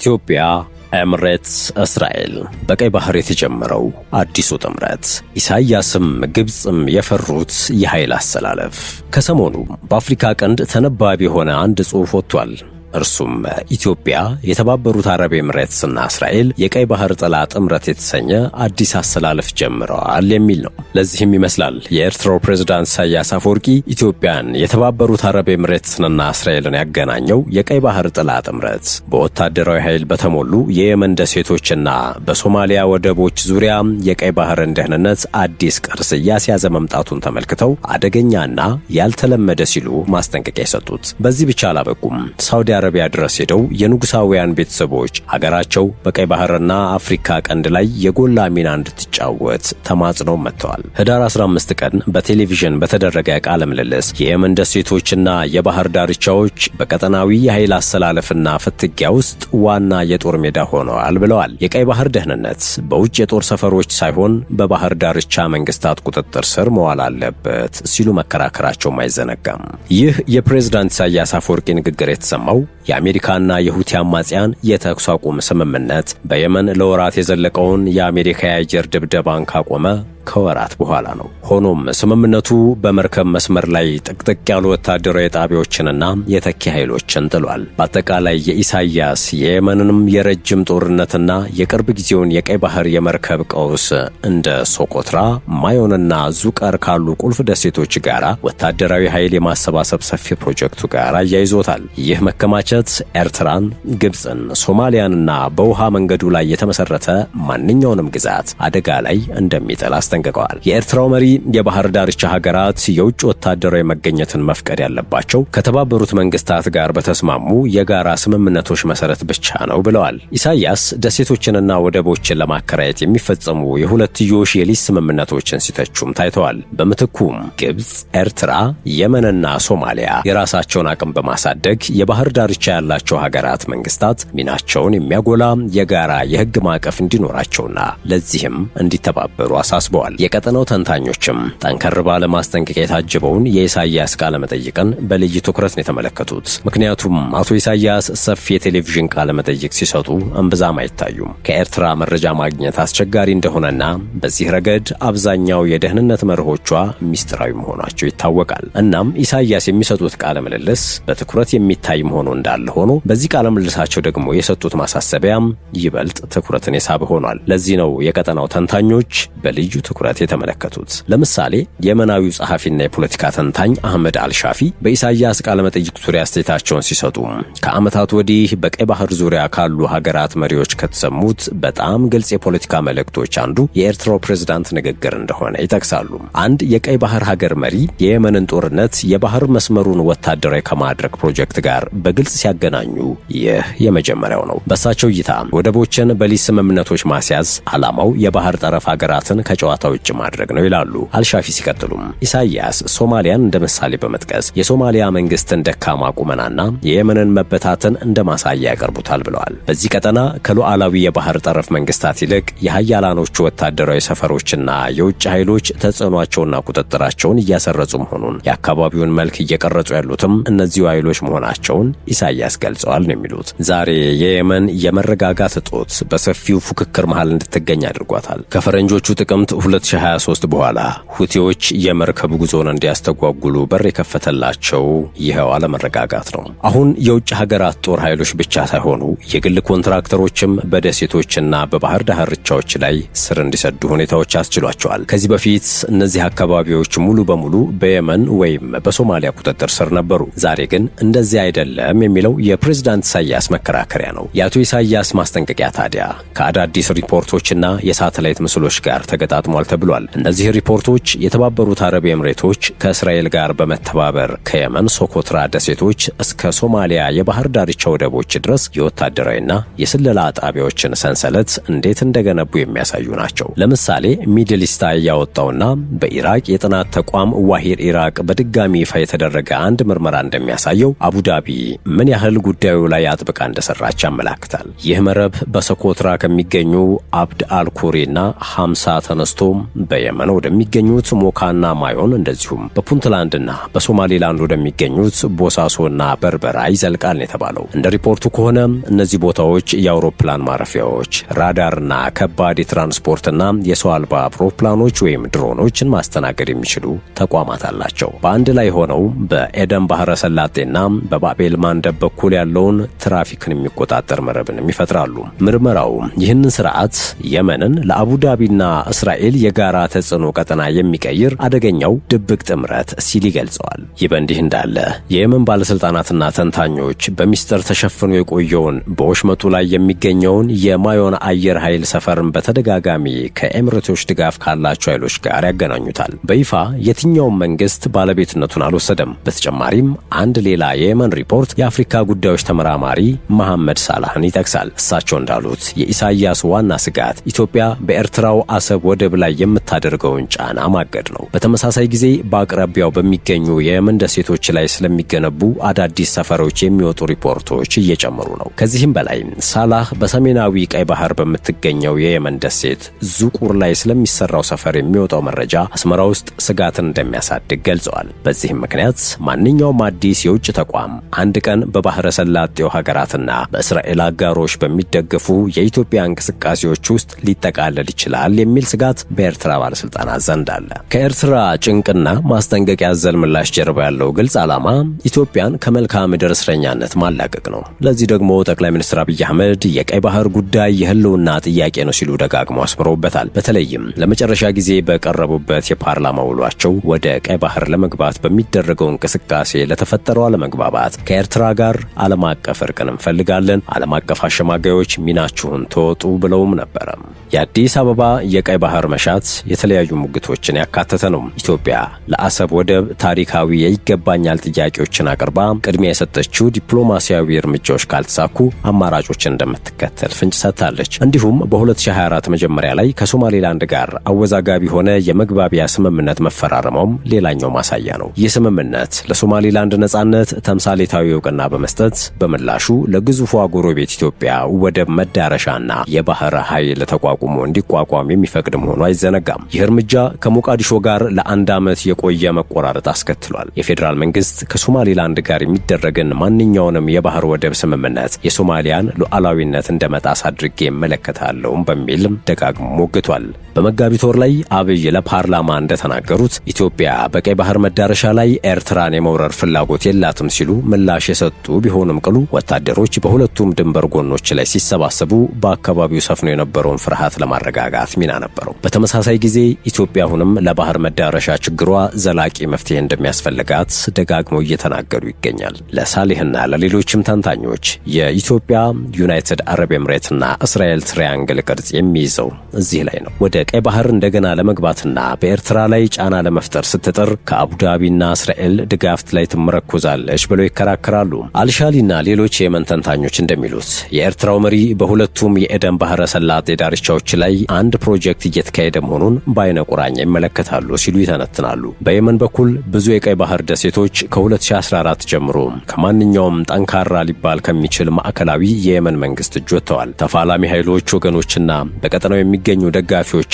ኢትዮጵያ፣ ኤምሬትስ፣ እስራኤል በቀይ ባህር የተጀመረው አዲሱ ጥምረት፣ ኢሳያስም ግብጽም የፈሩት የኃይል አሰላለፍ። ከሰሞኑ በአፍሪካ ቀንድ ተነባቢ የሆነ አንድ ጽሑፍ ወጥቷል። እርሱም ኢትዮጵያ፣ የተባበሩት አረብ ኤምሬትስና እስራኤል የቀይ ባህር ጥላ ጥምረት የተሰኘ አዲስ አሰላለፍ ጀምረዋል የሚል ነው። ለዚህም ይመስላል የኤርትራው ፕሬዝዳንት ኢሳያስ አፈወርቂ ኢትዮጵያን፣ የተባበሩት አረብ ኤምሬትስንና እስራኤልን ያገናኘው የቀይ ባህር ጥላ ጥምረት በወታደራዊ ኃይል በተሞሉ የየመን ደሴቶችና በሶማሊያ ወደቦች ዙሪያ የቀይ ባህርን ደህንነት አዲስ ቅርስ እያስያዘ መምጣቱን ተመልክተው አደገኛና ያልተለመደ ሲሉ ማስጠንቀቂያ የሰጡት። በዚህ ብቻ አላበቁም። ሳውዲ አረቢያ ድረስ ሄደው የንጉሳውያን ቤተሰቦች ሀገራቸው በቀይ ባህርና አፍሪካ ቀንድ ላይ የጎላ ሚና እንድትጫወት ተማጽነው መጥተዋል። ህዳር 15 ቀን በቴሌቪዥን በተደረገ ቃለ ምልልስ የየመን ደሴቶችና የባህር ዳርቻዎች በቀጠናዊ የኃይል አሰላለፍና ፍትጊያ ውስጥ ዋና የጦር ሜዳ ሆነዋል ብለዋል። የቀይ ባህር ደህንነት በውጭ የጦር ሰፈሮች ሳይሆን በባህር ዳርቻ መንግስታት ቁጥጥር ስር መዋል አለበት ሲሉ መከራከራቸውም አይዘነጋም። ይህ የፕሬዝዳንት ኢሳያስ አፈወርቂ ንግግር የተሰማው የአሜሪካና የሁቲ አማጽያን የተኩስ አቁም ስምምነት በየመን ለወራት የዘለቀውን የአሜሪካ የአየር ድብደባን ካቆመ ከወራት በኋላ ነው። ሆኖም ስምምነቱ በመርከብ መስመር ላይ ጥቅጥቅ ያሉ ወታደራዊ ጣቢያዎችንና የተኪ ኃይሎችን ጥሏል። በአጠቃላይ የኢሳያስ የየመንንም የረጅም ጦርነትና የቅርብ ጊዜውን የቀይ ባህር የመርከብ ቀውስ እንደ ሶኮትራ፣ ማዮንና ዙቀር ካሉ ቁልፍ ደሴቶች ጋር ወታደራዊ ኃይል የማሰባሰብ ሰፊ ፕሮጀክቱ ጋር አያይዞታል። ይህ መከማቸት ኤርትራን፣ ግብፅን፣ ሶማሊያንና በውሃ መንገዱ ላይ የተመሰረተ ማንኛውንም ግዛት አደጋ ላይ እንደሚጥል አስጠንቅቀዋል። የኤርትራው መሪ የባህር ዳርቻ ሀገራት የውጭ ወታደራዊ መገኘትን መፍቀድ ያለባቸው ከተባበሩት መንግስታት ጋር በተስማሙ የጋራ ስምምነቶች መሰረት ብቻ ነው ብለዋል። ኢሳያስ ደሴቶችንና ወደቦችን ለማከራየት የሚፈጸሙ የሁለትዮሽ የሊዝ ስምምነቶችን ሲተቹም ታይተዋል። በምትኩም ግብፅ፣ ኤርትራ፣ የመንና ሶማሊያ የራሳቸውን አቅም በማሳደግ የባህር ዳርቻ ያላቸው ሀገራት መንግስታት ሚናቸውን የሚያጎላ የጋራ የህግ ማዕቀፍ እንዲኖራቸውና ለዚህም እንዲተባበሩ አሳስበዋል። የቀጠናው ተንታኞችም ጠንከር ባለ ማስጠንቀቂያ የታጀበውን የኢሳያስ ቃለ መጠይቅን በልዩ ትኩረት ነው የተመለከቱት። ምክንያቱም አቶ ኢሳያስ ሰፊ የቴሌቪዥን ቃለ መጠይቅ ሲሰጡ እምብዛም አይታዩም። ከኤርትራ መረጃ ማግኘት አስቸጋሪ እንደሆነና በዚህ ረገድ አብዛኛው የደህንነት መርሆቿ ሚስጥራዊ መሆናቸው ይታወቃል። እናም ኢሳያስ የሚሰጡት ቃለ ምልልስ በትኩረት የሚታይ መሆኑ እንዳለ ሆኖ በዚህ ቃለ ምልልሳቸው ደግሞ የሰጡት ማሳሰቢያም ይበልጥ ትኩረትን የሳበ ሆኗል። ለዚህ ነው የቀጠናው ተንታኞች በልዩ ትኩረት የተመለከቱት። ለምሳሌ የመናዊው ጸሐፊና የፖለቲካ ተንታኝ አህመድ አልሻፊ በኢሳያስ ቃለ መጠይቅ ዙሪያ አስተያየታቸውን ሲሰጡ ከዓመታት ወዲህ በቀይ ባህር ዙሪያ ካሉ ሀገራት መሪዎች ከተሰሙት በጣም ግልጽ የፖለቲካ መልእክቶች አንዱ የኤርትራው ፕሬዝዳንት ንግግር እንደሆነ ይጠቅሳሉ። አንድ የቀይ ባህር ሀገር መሪ የየመንን ጦርነት የባህር መስመሩን ወታደራዊ ከማድረግ ፕሮጀክት ጋር በግልጽ ሲያገናኙ ይህ የመጀመሪያው ነው። በሳቸው እይታ ወደቦችን በሊዝ ስምምነቶች ማስያዝ ዓላማው የባህር ጠረፍ ሀገራትን ከጨዋታ ውጭ ማድረግ ነው ይላሉ አልሻፊ። ሲቀጥሉም ኢሳያስ ሶማሊያን እንደ ምሳሌ በመጥቀስ የሶማሊያ መንግስትን ደካማ ቁመናና የየመንን መበታተን እንደ ማሳያ ያቀርቡታል ብለዋል። በዚህ ቀጠና ከሉዓላዊ የባህር ጠረፍ መንግስታት ይልቅ የሀያላኖቹ ወታደራዊ ሰፈሮችና የውጭ ኃይሎች ተጽዕኗቸውና ቁጥጥራቸውን እያሰረጹ መሆኑን፣ የአካባቢውን መልክ እየቀረጹ ያሉትም እነዚሁ ኃይሎች መሆናቸውን ኢሳያስ ገልጸዋል ነው የሚሉት። ዛሬ የየመን የመረጋጋት እጦት በሰፊው ፉክክር መሃል እንድትገኝ አድርጓታል። ከፈረንጆቹ ጥቅምት 2023 በኋላ ሁቲዎች የመርከብ ጉዞን እንዲያስተጓጉሉ በር የከፈተላቸው ይኸው አለመረጋጋት ነው። አሁን የውጭ ሀገራት ጦር ኃይሎች ብቻ ሳይሆኑ የግል ኮንትራክተሮችም በደሴቶችና በባህር ዳርቻዎች ላይ ስር እንዲሰዱ ሁኔታዎች አስችሏቸዋል። ከዚህ በፊት እነዚህ አካባቢዎች ሙሉ በሙሉ በየመን ወይም በሶማሊያ ቁጥጥር ስር ነበሩ። ዛሬ ግን እንደዚህ አይደለም የሚለው የፕሬዝዳንት ኢሳያስ መከራከሪያ ነው። የአቶ ኢሳያስ ማስጠንቀቂያ ታዲያ ከአዳዲስ ሪፖርቶችና የሳተላይት ምስሎች ጋር ተገጣጥሟል ተብሏል። እነዚህ ሪፖርቶች የተባበሩት አረብ ኤምሬቶች ከእስራኤል ጋር በመተባበር ከየመን ሶኮትራ ደሴቶች እስከ ሶማሊያ የባህር ዳርቻ ወደቦች ድረስ የወታደራዊና የስለላ ጣቢያዎችን ሰንሰለት እንዴት እንደገነቡ የሚያሳዩ ናቸው። ለምሳሌ ሚድል ኢስት ያወጣውና በኢራቅ የጥናት ተቋም ዋሂር ኢራቅ በድጋሚ ይፋ የተደረገ አንድ ምርመራ እንደሚያሳየው አቡዳቢ ምን ያህል ጉዳዩ ላይ አጥብቃ እንደሰራች ያመላክታል። ይህ መረብ በሶኮትራ ከሚገኙ አብድ አልኩሪና 50 ተነስቶ በየመን ወደሚገኙት ሞካና ማዮን እንደዚሁም በፑንትላንድና በሶማሌላንድ ወደሚገኙት ቦሳሶና በርበራ ይዘልቃል የተባለው። እንደ ሪፖርቱ ከሆነ እነዚህ ቦታዎች የአውሮፕላን ማረፊያዎች፣ ራዳርና ከባድ የትራንስፖርትና የሰው አልባ አውሮፕላኖች ወይም ድሮኖችን ማስተናገድ የሚችሉ ተቋማት አላቸው። በአንድ ላይ ሆነው በኤደን ባህረ ሰላጤና በባቤል ማንደብ በኩል ያለውን ትራፊክን የሚቆጣጠር መረብንም ይፈጥራሉ። ምርመራው ይህንን ስርዓት የመንን ለአቡዳቢና እስራኤል የጋራ ተጽዕኖ ቀጠና የሚቀይር አደገኛው ድብቅ ጥምረት ሲል ይገልጸዋል። ይህ በእንዲህ እንዳለ የየመን ባለስልጣናትና ተንታኞች በሚስጥር ተሸፍኖ የቆየውን በወሽመጡ ላይ የሚገኘውን የማዮን አየር ኃይል ሰፈርን በተደጋጋሚ ከኤምሬቶች ድጋፍ ካላቸው ኃይሎች ጋር ያገናኙታል። በይፋ የትኛውም መንግስት ባለቤትነቱን አልወሰደም። በተጨማሪም አንድ ሌላ የየመን ሪፖርት የአፍሪካ ጉዳዮች ተመራማሪ መሐመድ ሳላህን ይጠቅሳል። እሳቸው እንዳሉት የኢሳያስ ዋና ስጋት ኢትዮጵያ በኤርትራው አሰብ ወደብ ላይ የምታደርገውን ጫና ማገድ ነው። በተመሳሳይ ጊዜ በአቅራቢያው በሚገኙ የየመን ደሴቶች ላይ ስለሚገነቡ አዳዲስ ሰፈሮች የሚወጡ ሪፖርቶች እየጨመሩ ነው። ከዚህም በላይ ሳላህ በሰሜናዊ ቀይ ባህር በምትገኘው የየመን ደሴት ዙቁር ላይ ስለሚሰራው ሰፈር የሚወጣው መረጃ አስመራ ውስጥ ስጋትን እንደሚያሳድግ ገልጸዋል። በዚህም ምክንያት ማንኛውም አዲስ የውጭ ተቋም አንድ ቀን በባህረ ሰላጤው ሀገራትና በእስራኤል አጋሮች በሚደገፉ የኢትዮጵያ እንቅስቃሴዎች ውስጥ ሊጠቃለል ይችላል የሚል ስጋት በኤርትራ ባለስልጣናት ዘንድ አለ። ከኤርትራ ጭንቅና ማስጠንቀቂያ ያዘል ምላሽ ጀርባ ያለው ግልጽ ዓላማ ኢትዮጵያን ከመልክዓ ምድር እስረኛነት ማላቀቅ ነው። ለዚህ ደግሞ ጠቅላይ ሚኒስትር አብይ አህመድ የቀይ ባህር ጉዳይ የህልውና ጥያቄ ነው ሲሉ ደጋግመው አስምረውበታል። በተለይም ለመጨረሻ ጊዜ በቀረቡበት የፓርላማ ውሏቸው ወደ ቀይ ባህር ለመግባት በሚደረገው እንቅስቃሴ ለተፈጠረው አለመግባባት ከኤርትራ ጋር ዓለም አቀፍ እርቅን እንፈልጋለን፣ ዓለም አቀፍ አሸማጋዮች ሚናችሁን ተወጡ ብለውም ነበረ። የአዲስ አበባ የቀይ ባህር መሻት የተለያዩ ሙግቶችን ያካተተ ነው። ኢትዮጵያ ለአሰብ ወደብ ታሪካዊ የይገባኛል ጥያቄዎችን አቅርባ ቅድሚያ የሰጠችው ዲፕሎማሲያዊ እርምጃዎች ካልተሳኩ አማራጮችን እንደምትከተል ፍንጭ ሰጥታለች። እንዲሁም በ2024 መጀመሪያ ላይ ከሶማሌላንድ ጋር አወዛጋቢ ሆነ የመግባቢያ ስምምነት መፈራረሟም ሌላኛው ማሳያ ነው። ይህ ስምምነት ለሶማሌላንድ ነጻነት ተምሳሌታዊ እውቅና በመስጠት በምላሹ ለግዙፏ ጎረቤት ኢትዮጵያ ወደብ መዳረሻና የባህር ኃይል ተቋቁሞ እንዲቋቋም የሚፈቅድ መሆኑ አይዘነጋም። ይህ እርምጃ ከሞቃዲሾ ጋር ለአንድ ዓመት የቆየ መቆራረጥ አስከትሏል። የፌዴራል መንግስት ከሶማሌላንድ ጋር የሚደረግን ማንኛውንም የባህር ወደብ ስምምነት የሶማሊያን ሉዓላዊነት እንደመጣስ አድርጌ እመለከታለሁም በሚልም ደጋግሞ ሞግቷል። በመጋቢት ወር ላይ አብይ ለፓርላማ እንደተናገሩት ኢትዮጵያ በቀይ ባህር መዳረሻ ላይ ኤርትራን የመውረር ፍላጎት የላትም ሲሉ ምላሽ የሰጡ ቢሆንም ቅሉ ወታደሮች በሁለቱም ድንበር ጎኖች ላይ ሲሰባሰቡ በአካባቢው ሰፍኖ የነበረውን ፍርሃት ለማረጋጋት ሚና ነበረው። በተመሳሳይ ጊዜ ኢትዮጵያ አሁንም ለባህር መዳረሻ ችግሯ ዘላቂ መፍትሄ እንደሚያስፈልጋት ደጋግመው እየተናገሩ ይገኛል። ለሳሊህና ለሌሎችም ተንታኞች የኢትዮጵያ ዩናይትድ አረብ ኤምሬትና እስራኤል ትሪያንግል ቅርጽ የሚይዘው እዚህ ላይ ነው። ወደ ቀይ ባህር እንደገና ለመግባትና በኤርትራ ላይ ጫና ለመፍጠር ስትጥር ከአቡዳቢና እስራኤል ድጋፍ ላይ ትመረኮዛለች ብለው ይከራከራሉ። አልሻሊና ሌሎች የየመን ተንታኞች እንደሚሉት የኤርትራው መሪ በሁለቱም የኤደን ባህረ ሰላጤ ዳርቻዎች ላይ አንድ ፕሮጀክት እየተካሄደ መሆኑን በአይነ ቁራኛ ይመለከታሉ ሲሉ ይተነትናሉ። በየመን በኩል ብዙ የቀይ ባህር ደሴቶች ከ2014 ጀምሮ ከማንኛውም ጠንካራ ሊባል ከሚችል ማዕከላዊ የየመን መንግስት እጅ ወጥተዋል። ተፋላሚ ኃይሎች ወገኖችና በቀጠናው የሚገኙ ደጋፊዎቻቸው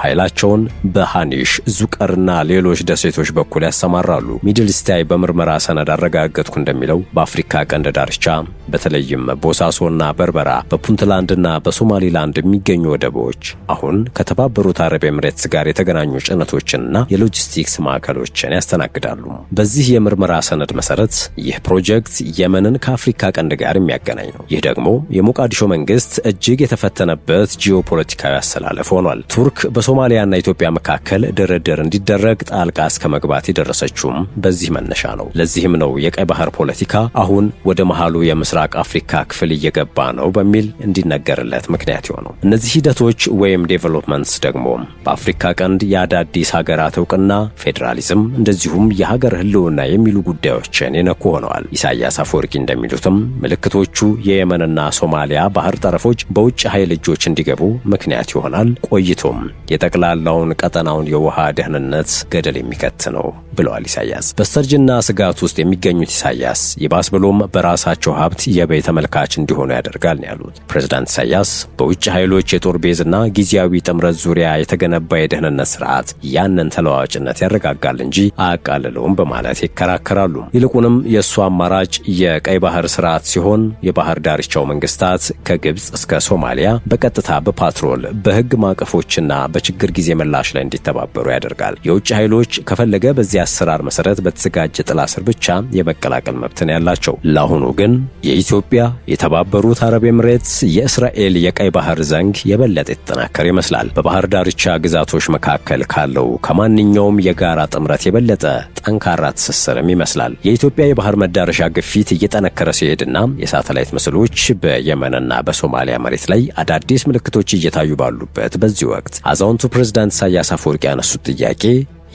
ኃይላቸውን በሃኒሽ ዙቀርና ሌሎች ደሴቶች በኩል ያሰማራሉ። ሚድል ስታይ በምርመራ ሰነድ አረጋገጥኩ እንደሚለው በአፍሪካ ቀንድ ዳርቻ በተለይም ቦሳሶና በርበራ በፑንትላንድና በሶማሊላንድ የሚገኙ ወደቦች አሁን ከተባበሩት አረብ ኤምሬትስ ጋር የተገናኙ ጭነቶችንና የሎጂስቲክስ ማዕከሎችን ያስተናግዳሉ። በዚህ የምርመራ ሰነድ መሰረት ይህ ፕሮጀክት የመንን ከአፍሪካ ቀንድ ጋር የሚያገናኝ ነው። ይህ ደግሞ የሞቃዲሾ መንግስት እጅግ የተፈተነበት ጂኦፖለቲካዊ አሰላለፍ ሆኗል። ቱርክ በሶማሊያና ኢትዮጵያ መካከል ድርድር እንዲደረግ ጣልቃ እስከ መግባት የደረሰችውም በዚህ መነሻ ነው። ለዚህም ነው የቀይ ባህር ፖለቲካ አሁን ወደ መሃሉ የምስራቅ አፍሪካ ክፍል እየገባ ነው በሚል እንዲነገርለት ምክንያት የሆነው። እነዚህ ሂደቶች ወይም ዴቨሎፕመንትስ ደግሞ በአፍሪካ ቀንድ የአዳዲስ ሀገራት እውቅና፣ ፌዴራሊዝም እንደዚሁም የሀገር ህልውና የሚሉ ጉዳዮችን የነኩ ሆነዋል። ኢሳያስ አፈወርቂ እንደሚሉትም ምልክቶቹ የየመንና ሶማሊያ ባህር ጠረፎች በውጭ ኃይል እጆች እንዲገቡ ምክንያት ይሆናል። ቆይቶም የጠቅላላውን ቀጠናውን የውሃ ደህንነት ገደል የሚከት ነው ብለዋል ኢሳያስ። በስተርጅና ስጋት ውስጥ የሚገኙት ኢሳያስ ይባስ ብሎም በራሳቸው ሀብት የበይ ተመልካች እንዲሆኑ ያደርጋል ነው ያሉት። ፕሬዝዳንት ኢሳያስ በውጭ ኃይሎች የጦር የጦር ቤዝና ጊዜያዊ ጥምረት ዙሪያ የተገነባ የደህንነት ስርዓት ያንን ተለዋዋጭነት ያረጋጋል እንጂ አያቃልለውም በማለት ይከራከራሉ። ይልቁንም የእሱ አማራጭ የቀይ ባህር ስርዓት ሲሆን የባህር ዳርቻው መንግስታት ከግብፅ እስከ ሶማሊያ በቀጥታ በፓትሮል በህግ ማዕቀፎችና በችግር ጊዜ ምላሽ ላይ እንዲተባበሩ ያደርጋል። የውጭ ኃይሎች ከፈለገ በዚህ አሰራር መሰረት በተዘጋጀ ጥላ ስር ብቻ የመቀላቀል መብትን ያላቸው። ለአሁኑ ግን የኢትዮጵያ፣ የተባበሩት አረብ ኤምሬትስ፣ የእስራኤል የቀይ ባህር ዘንግ የበለጠ የተጠናከረ ይመስላል። በባህር ዳርቻ ግዛቶች መካከል ካለው ከማንኛውም የጋራ ጥምረት የበለጠ ጠንካራ ትስስርም ይመስላል። የኢትዮጵያ የባህር መዳረሻ ግፊት እየጠነከረ ሲሄድና የሳተላይት ምስሎች በየመንና በሶማሊያ መሬት ላይ አዳዲስ ምልክቶች እየታዩ ባሉበት በዚህ ወቅት አዛውንቱ ፕሬዝዳንት ኢሳያስ አፈወርቂ ያነሱት ጥያቄ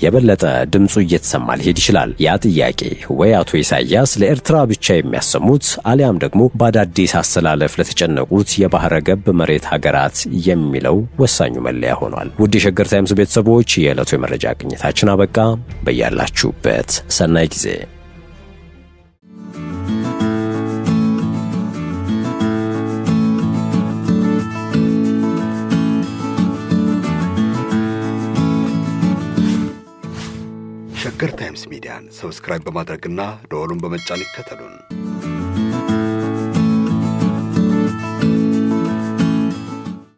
የበለጠ ድምፁ እየተሰማ ሊሄድ ይችላል። ያ ጥያቄ ወይ አቶ ኢሳያስ ለኤርትራ ብቻ የሚያሰሙት አሊያም ደግሞ በአዳዲስ አሰላለፍ ለተጨነቁት የባህረ ገብ መሬት ሀገራት የሚለው ወሳኙ መለያ ሆኗል። ውድ የሸገር ታይምስ ቤተሰቦች የዕለቱ የመረጃ ቅኝታችን አበቃ። በያላችሁበት ሰናይ ጊዜ ሸገር ታይምስ ሚዲያን ሰብስክራይብ በማድረግና ደወሉን በመጫን ይከተሉን።